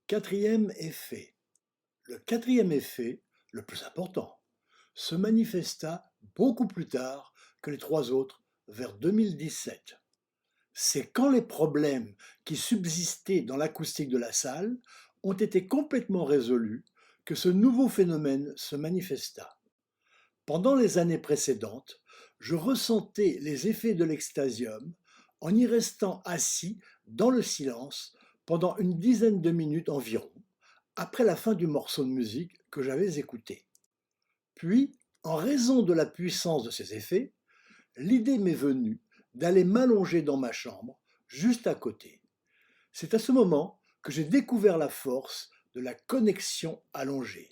Quatrième effet. Le quatrième effet, le plus important, se manifesta beaucoup plus tard que les trois autres, vers 2017. C'est quand les problèmes qui subsistaient dans l'acoustique de la salle ont été complètement résolus que ce nouveau phénomène se manifesta. Pendant les années précédentes, je ressentais les effets de l'extasium en y restant assis dans le silence pendant une dizaine de minutes environ, après la fin du morceau de musique que j'avais écouté. Puis, en raison de la puissance de ces effets, l'idée m'est venue d'aller m'allonger dans ma chambre, juste à côté. C'est à ce moment que j'ai découvert la force de la connexion allongée.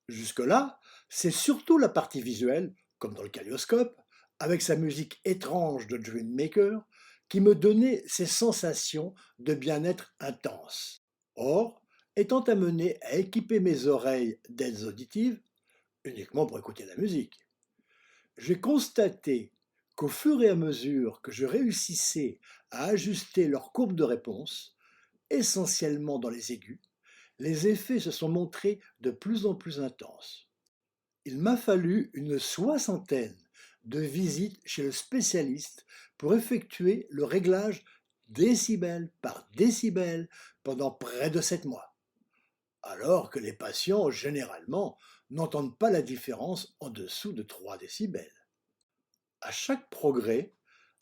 Jusque-là, c'est surtout la partie visuelle, comme dans le kaléidoscope, avec sa musique étrange de Dream Maker, qui me donnait ces sensations de bien-être intense. Or, étant amené à équiper mes oreilles d'aides auditives, uniquement pour écouter la musique, j'ai constaté qu'au fur et à mesure que je réussissais à ajuster leur courbe de réponse, essentiellement dans les aigus, les effets se sont montrés de plus en plus intenses. Il m'a fallu une soixantaine de visites chez le spécialiste pour effectuer le réglage décibel par décibel pendant près de 7 mois, alors que les patients, généralement, n'entendent pas la différence en dessous de 3 décibels. À chaque progrès,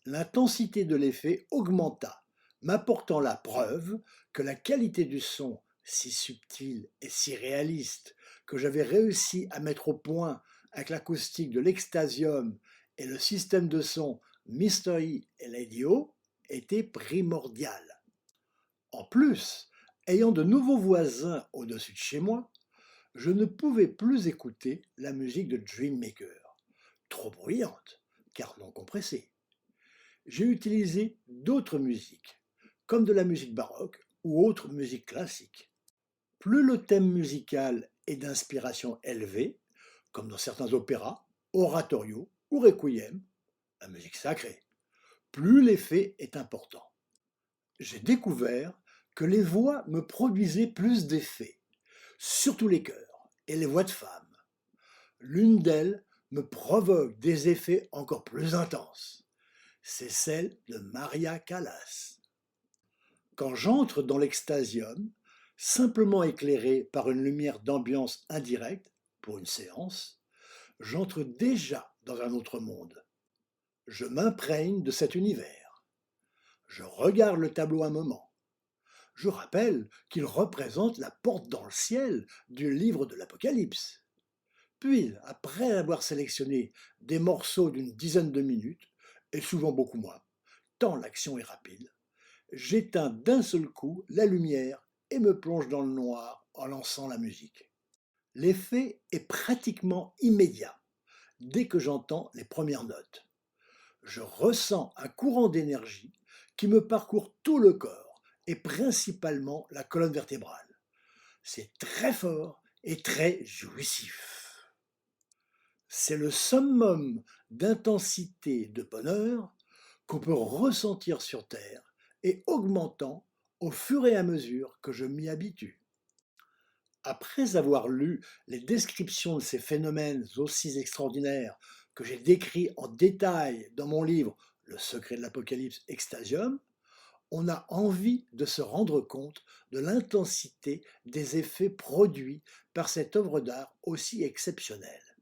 l'intensité de l'effet augmenta, m'apportant la preuve que la qualité du son, si subtile et si réaliste, que j'avais réussi à mettre au point avec l'acoustique de l'Extasium et le système de son Mystery et Lady O, était primordiale. En plus, ayant de nouveaux voisins au-dessus de chez moi, je ne pouvais plus écouter la musique de Dream Maker, trop bruyante, car non compressée. J'ai utilisé d'autres musiques, comme de la musique baroque ou autre musique classique. Plus le thème musical est d'inspiration élevée, comme dans certains opéras, oratorios ou requiem, la musique sacrée, plus l'effet est important. J'ai découvert que les voix me produisaient plus d'effets, surtout les chœurs et les voix de femmes. L'une d'elles me provoque des effets encore plus intenses. C'est celle de Maria Callas. Quand j'entre dans l'extasium, simplement éclairé par une lumière d'ambiance indirecte, pour une séance, j'entre déjà dans un autre monde. Je m'imprègne de cet univers. Je regarde le tableau un moment. Je rappelle qu'il représente la porte dans le ciel du livre de l'Apocalypse. Puis, après avoir sélectionné des morceaux d'une dizaine de minutes, et souvent beaucoup moins, tant l'action est rapide, j'éteins d'un seul coup la lumière et me plonge dans le noir en lançant la musique. L'effet est pratiquement immédiat dès que j'entends les premières notes. Je ressens un courant d'énergie qui me parcourt tout le corps et principalement la colonne vertébrale. C'est très fort et très jouissif. C'est le summum d'intensité de bonheur qu'on peut ressentir sur Terre et augmentant au fur et à mesure que je m'y habitue. Après avoir lu les descriptions de ces phénomènes aussi extraordinaires que j'ai décrits en détail dans mon livre Le secret de l'Apocalypse Extasium, on a envie de se rendre compte de l'intensité des effets produits par cette œuvre d'art aussi exceptionnelle.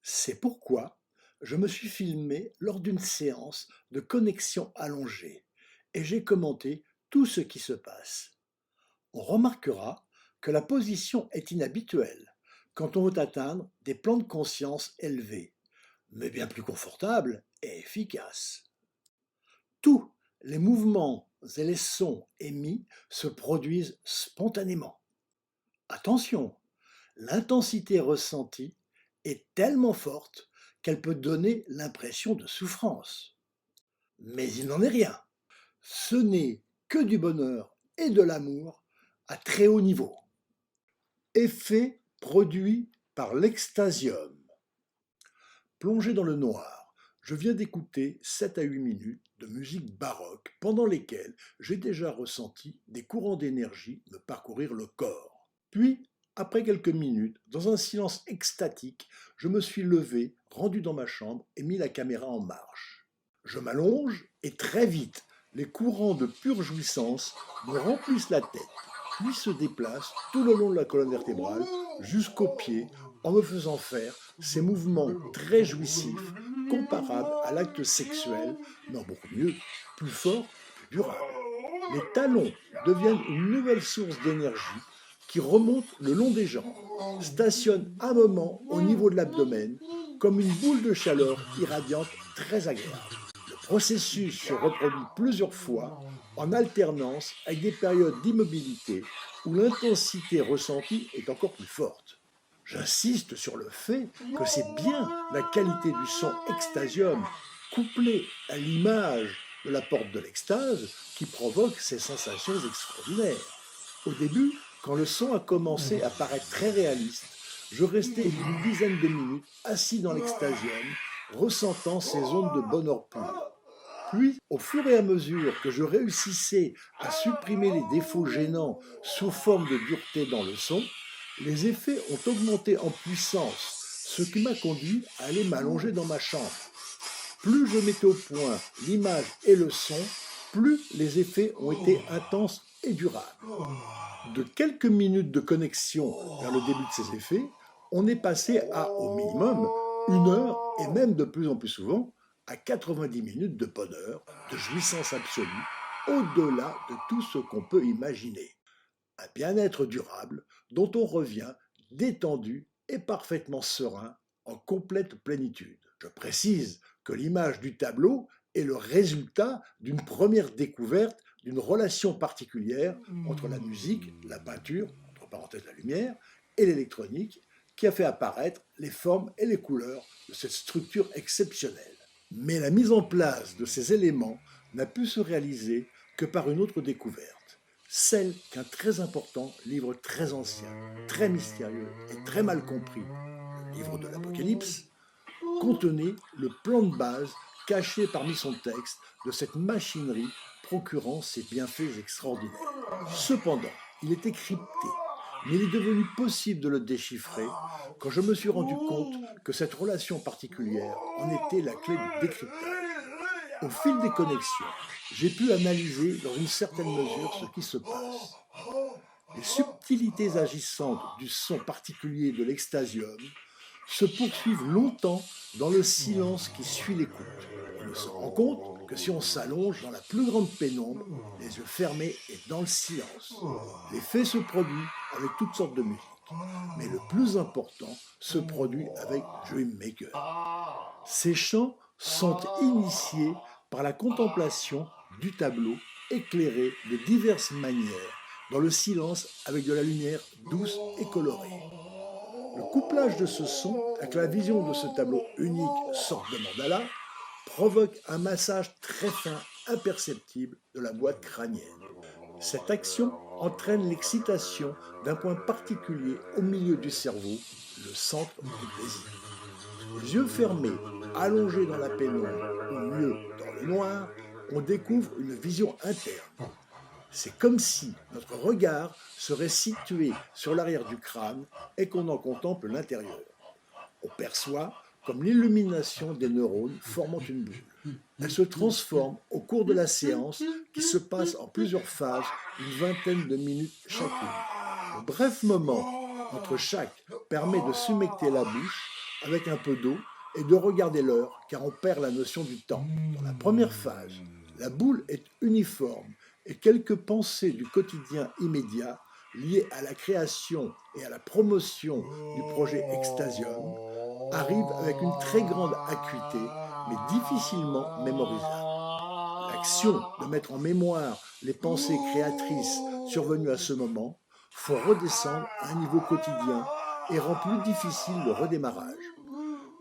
C'est pourquoi je me suis filmé lors d'une séance de connexion allongée et j'ai commenté tout ce qui se passe. On remarquera que la position est inhabituelle quand on veut atteindre des plans de conscience élevés, mais bien plus confortables et efficaces. Tous les mouvements et les sons émis se produisent spontanément. Attention, l'intensité ressentie est tellement forte qu'elle peut donner l'impression de souffrance. Mais il n'en est rien. Ce n'est que du bonheur et de l'amour à très haut niveau. Effet produit par l'extasium. Plongé dans le noir, je viens d'écouter 7 à 8 minutes de musique baroque pendant lesquelles j'ai déjà ressenti des courants d'énergie me parcourir le corps. Puis, après quelques minutes, dans un silence extatique, je me suis levé, rendu dans ma chambre et mis la caméra en marche. Je m'allonge et très vite, les courants de pure jouissance me remplissent la tête, puis se déplacent tout le long de la colonne vertébrale jusqu'aux pieds en me faisant faire ces mouvements très jouissifs comparables à l'acte sexuel, mais en beaucoup mieux, plus fort, plus durable. Les talons deviennent une nouvelle source d'énergie qui remonte le long des jambes, stationne un moment au niveau de l'abdomen comme une boule de chaleur irradiante très agréable. Le processus se reproduit plusieurs fois en alternance avec des périodes d'immobilité où l'intensité ressentie est encore plus forte. J'insiste sur le fait que c'est bien la qualité du son extasium couplée à l'image de la porte de l'extase qui provoque ces sensations extraordinaires. Au début, quand le son a commencé à paraître très réaliste, je restais une dizaine de minutes assis dans l'extasium, ressentant ces ondes de bonheur pur. Puis, au fur et à mesure que je réussissais à supprimer les défauts gênants sous forme de dureté dans le son, les effets ont augmenté en puissance, ce qui m'a conduit à aller m'allonger dans ma chambre. Plus je mettais au point l'image et le son, plus les effets ont été intenses et durables. De quelques minutes de connexion vers le début de ces effets, on est passé à, au minimum, 1 heure et même de plus en plus souvent, à 90 minutes de bonheur, de jouissance absolue, au-delà de tout ce qu'on peut imaginer. Un bien-être durable dont on revient détendu et parfaitement serein, en complète plénitude. Je précise que l'image du tableau est le résultat d'une première découverte d'une relation particulière entre la musique, la peinture, entre parenthèses la lumière, et l'électronique, qui a fait apparaître les formes et les couleurs de cette structure exceptionnelle. Mais la mise en place de ces éléments n'a pu se réaliser que par une autre découverte, celle qu'un très important livre très ancien, très mystérieux et très mal compris, le livre de l'Apocalypse, contenait le plan de base caché parmi son texte de cette machinerie procurant ces bienfaits extraordinaires. Cependant, il était crypté, mais il est devenu possible de le déchiffrer quand je me suis rendu compte que cette relation particulière en était la clé du décryptage. Au fil des connexions, j'ai pu analyser dans une certaine mesure ce qui se passe. Les subtilités agissantes du son particulier de l'extasium se poursuivent longtemps dans le silence qui suit l'écoute. On ne se rend compte que si on s'allonge dans la plus grande pénombre, les yeux fermés et dans le silence. L'effet se produit avec toutes sortes de musique, mais le plus important se produit avec Dreammaker. Ces chants sont initiés par la contemplation du tableau éclairé de diverses manières, dans le silence avec de la lumière douce et colorée. Le couplage de ce son avec la vision de ce tableau unique, sorte de mandala, provoque un massage très fin, imperceptible de la boîte crânienne. Cette action entraîne l'excitation d'un point particulier au milieu du cerveau, le centre du plaisir. Les yeux fermés, allongés dans la pénombre, ou mieux dans le noir, on découvre une vision interne. C'est comme si notre regard serait situé sur l'arrière du crâne et qu'on en contemple l'intérieur. On perçoit comme l'illumination des neurones formant une bulle. Elle se transforme au cours de la séance qui se passe en plusieurs phases, une vingtaine de minutes chacune. Le bref moment entre chaque permet de s'humecter la bouche avec un peu d'eau et de regarder l'heure car on perd la notion du temps. Dans la première phase, la boule est uniforme et quelques pensées du quotidien immédiat liées à la création et à la promotion du projet Extasium arrivent avec une très grande acuité, mais difficilement mémorisable. L'action de mettre en mémoire les pensées créatrices survenues à ce moment faut redescendre à un niveau quotidien et rend plus difficile le redémarrage.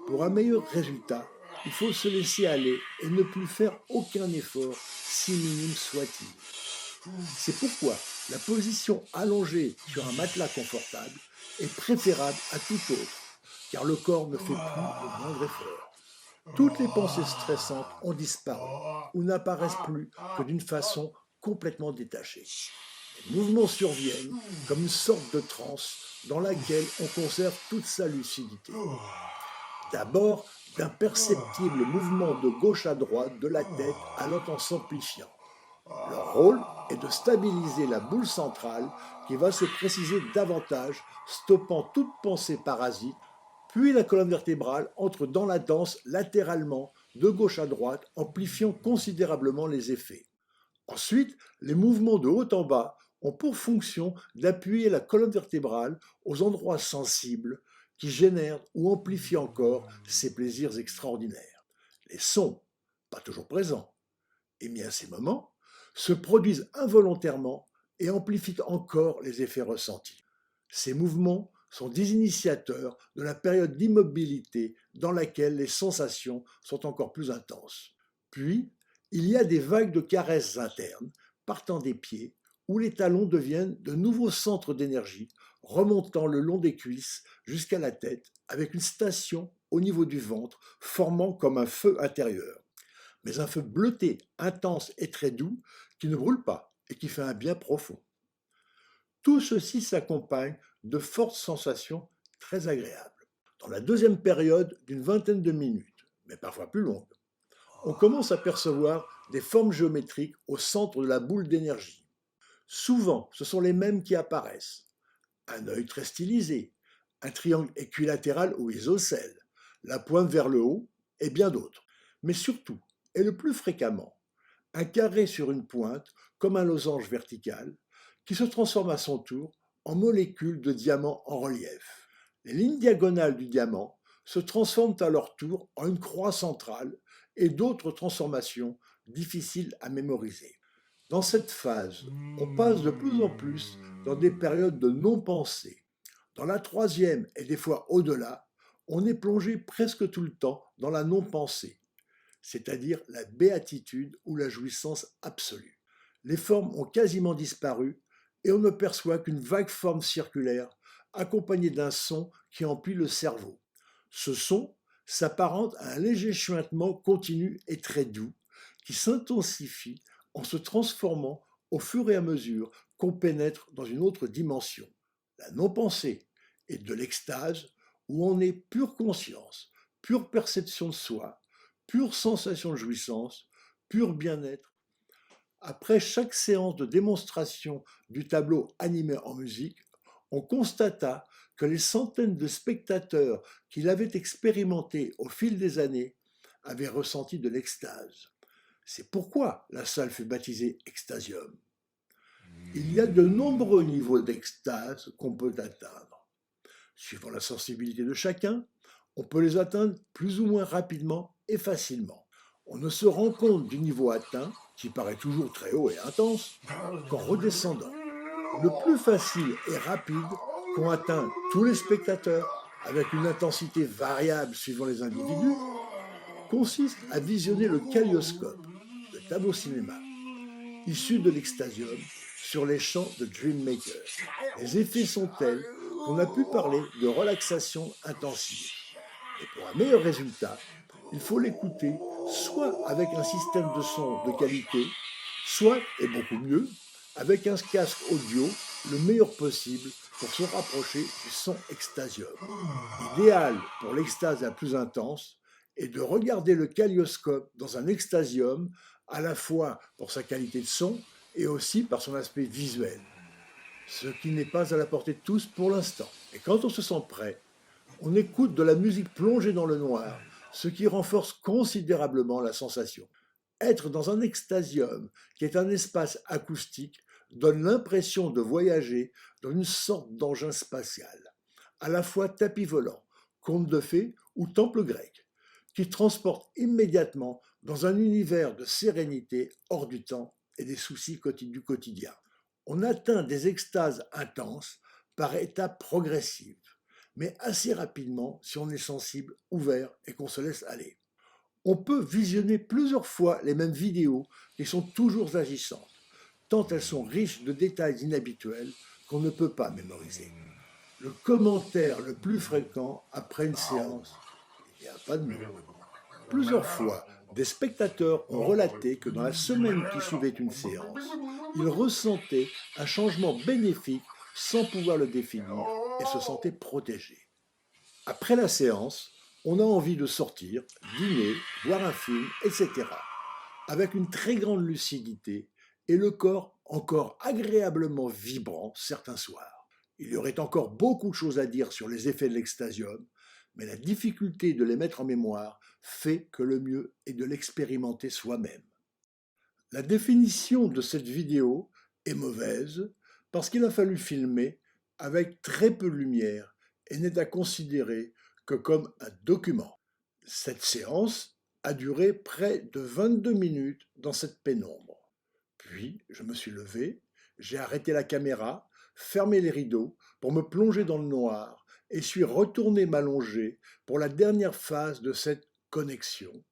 Pour un meilleur résultat, il faut se laisser aller et ne plus faire aucun effort, si minime soit-il. C'est pourquoi la position allongée sur un matelas confortable est préférable à tout autre, car le corps ne fait plus le moindre effort. toutes les pensées stressantes ont disparu ou n'apparaissent plus que d'une façon complètement détachée. Les mouvements surviennent comme une sorte de transe dans laquelle on conserve toute sa lucidité. D'abord, d'imperceptibles mouvements de gauche à droite de la tête allant en s'amplifiant. Leur rôle est de stabiliser la boule centrale qui va se préciser davantage, stoppant toute pensée parasite, puis la colonne vertébrale entre dans la danse latéralement, de gauche à droite, amplifiant considérablement les effets. Ensuite, les mouvements de haut en bas ont pour fonction d'appuyer la colonne vertébrale aux endroits sensibles qui génèrent ou amplifient encore ces plaisirs extraordinaires. Les sons, pas toujours présents, émis à ces moments, se produisent involontairement et amplifient encore les effets ressentis. Ces mouvements sont des initiateurs de la période d'immobilité dans laquelle les sensations sont encore plus intenses. Puis, il y a des vagues de caresses internes, partant des pieds, où les talons deviennent de nouveaux centres d'énergie, remontant le long des cuisses jusqu'à la tête, avec une station au niveau du ventre, formant comme un feu intérieur. Mais un feu bleuté, intense et très doux, qui ne brûle pas et qui fait un bien profond. Tout ceci s'accompagne de fortes sensations très agréables. Dans la deuxième période d'une vingtaine de minutes, mais parfois plus longue, on commence à percevoir des formes géométriques au centre de la boule d'énergie. Souvent, ce sont les mêmes qui apparaissent. Un œil très stylisé, un triangle équilatéral ou isocèle, la pointe vers le haut et bien d'autres. Mais surtout, et le plus fréquemment, un carré sur une pointe, comme un losange vertical, qui se transforme à son tour en molécules de diamant en relief. Les lignes diagonales du diamant se transforment à leur tour en une croix centrale et d'autres transformations difficiles à mémoriser. Dans cette phase, on passe de plus en plus dans des périodes de non-pensée. Dans la troisième et des fois au-delà, on est plongé presque tout le temps dans la non-pensée, c'est-à-dire la béatitude ou la jouissance absolue. Les formes ont quasiment disparu et on ne perçoit qu'une vague forme circulaire accompagnée d'un son qui emplit le cerveau. Ce son s'apparente à un léger chuintement continu et très doux qui s'intensifie en se transformant au fur et à mesure qu'on pénètre dans une autre dimension, la non-pensée et de l'extase où on est pure conscience, pure perception de soi, pure sensation de jouissance, pur bien-être. Après chaque séance de démonstration du tableau animé en musique, on constata que les centaines de spectateurs qui l'avaient expérimenté au fil des années avaient ressenti de l'extase. C'est pourquoi la salle fut baptisée Extasium. Il y a de nombreux niveaux d'extase qu'on peut atteindre. Suivant la sensibilité de chacun, on peut les atteindre plus ou moins rapidement et facilement. On ne se rend compte du niveau atteint, qui paraît toujours très haut et intense, qu'en redescendant. Le plus facile et rapide qu'ont atteint tous les spectateurs, avec une intensité variable suivant les individus, consiste à visionner le kaléidoscope, le tableau cinéma, issu de l'extasium, sur les champs de Dreammaker. Les effets sont tels qu'on a pu parler de relaxation intensive. Et pour un meilleur résultat, il faut l'écouter soit avec un système de son de qualité, soit, et beaucoup mieux, avec un casque audio le meilleur possible pour se rapprocher du son extasium. Idéal pour l'extase la plus intense est de regarder le kaléidoscope dans un extasium à la fois pour sa qualité de son et aussi par son aspect visuel, ce qui n'est pas à la portée de tous pour l'instant. Et quand on se sent prêt, on écoute de la musique plongée dans le noir, ce qui renforce considérablement la sensation. Être dans un extasium, qui est un espace acoustique, donne l'impression de voyager dans une sorte d'engin spatial, à la fois tapis volant, conte de fées ou temple grec, qui transporte immédiatement dans un univers de sérénité hors du temps et des soucis du quotidien. On atteint des extases intenses par étapes progressives, mais assez rapidement si on est sensible, ouvert et qu'on se laisse aller. On peut visionner plusieurs fois les mêmes vidéos qui sont toujours agissantes, tant elles sont riches de détails inhabituels qu'on ne peut pas mémoriser. Le commentaire le plus fréquent après une séance, il n'y a pas de mots. Plusieurs fois, des spectateurs ont relaté que dans la semaine qui suivait une séance, ils ressentaient un changement bénéfique sans pouvoir le définir et se sentaient protégés. Après la séance, on a envie de sortir, dîner, voir un film, etc. avec une très grande lucidité et le corps encore agréablement vibrant certains soirs. Il y aurait encore beaucoup de choses à dire sur les effets de l'extasium, mais la difficulté de les mettre en mémoire fait que le mieux est de l'expérimenter soi-même. La définition de cette vidéo est mauvaise parce qu'il a fallu filmer avec très peu de lumière et n'est à considérer que comme un document. Cette séance a duré près de 22 minutes dans cette pénombre. Puis, je me suis levé, j'ai arrêté la caméra, fermé les rideaux pour me plonger dans le noir et suis retourné m'allonger pour la dernière phase de cette connexion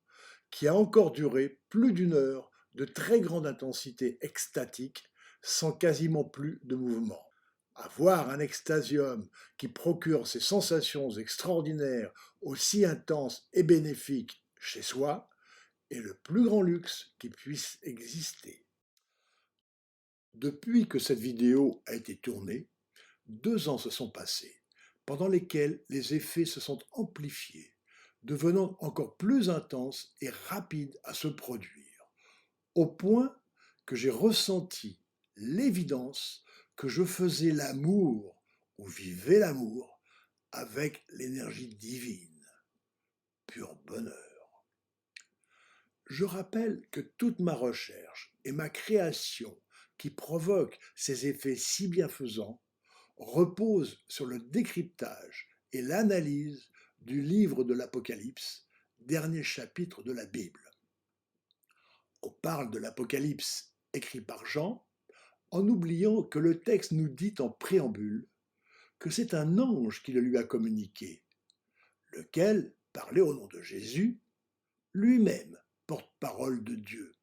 qui a encore duré plus d'une heure de très grande intensité extatique sans quasiment plus de mouvement. Avoir un extasium qui procure ces sensations extraordinaires aussi intenses et bénéfiques chez soi est le plus grand luxe qui puisse exister. Depuis que cette vidéo a été tournée, 2 ans se sont passés, pendant lesquels les effets se sont amplifiés, devenant encore plus intenses et rapides à se produire, au point que j'ai ressenti l'évidence que je faisais l'amour ou vivais l'amour avec l'énergie divine. Pur bonheur. Je rappelle que toute ma recherche et ma création qui provoquent ces effets si bienfaisants repose sur le décryptage et l'analyse du livre de l'Apocalypse, dernier chapitre de la Bible. On parle de l'Apocalypse écrit par Jean, en oubliant que le texte nous dit en préambule que c'est un ange qui le lui a communiqué, lequel parlait au nom de Jésus, lui-même porte-parole de Dieu.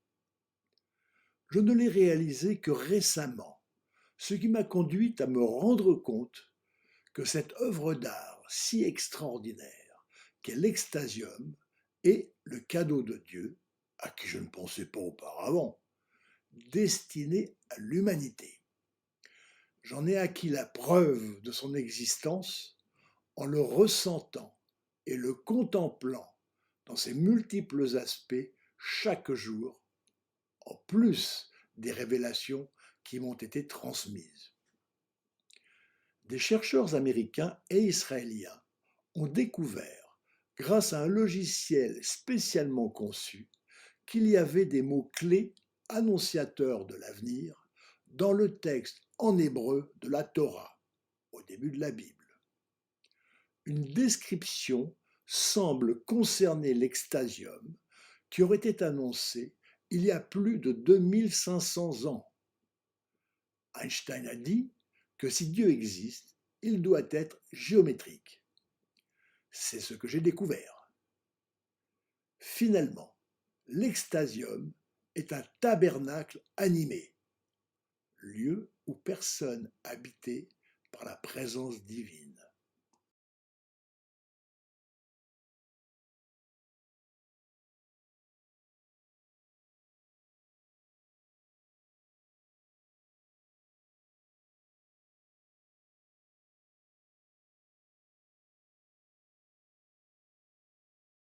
Je ne l'ai réalisé que récemment, ce qui m'a conduit à me rendre compte que cette œuvre d'art si extraordinaire qu'est l'extasium est le cadeau de Dieu, à qui je ne pensais pas auparavant, destiné à l'humanité. J'en ai acquis la preuve de son existence en le ressentant et le contemplant dans ses multiples aspects chaque jour, en plus des révélations qui m'ont été transmises. Des chercheurs américains et israéliens ont découvert, grâce à un logiciel spécialement conçu, qu'il y avait des mots-clés annonciateurs de l'avenir dans le texte en hébreu de la Torah, au début de la Bible. Une description semble concerner l'extasium qui aurait été annoncé il y a plus de 2500 ans. Einstein a dit que si Dieu existe, il doit être géométrique. C'est ce que j'ai découvert. Finalement, l'extasium est un tabernacle animé, lieu où personne habité par la présence divine.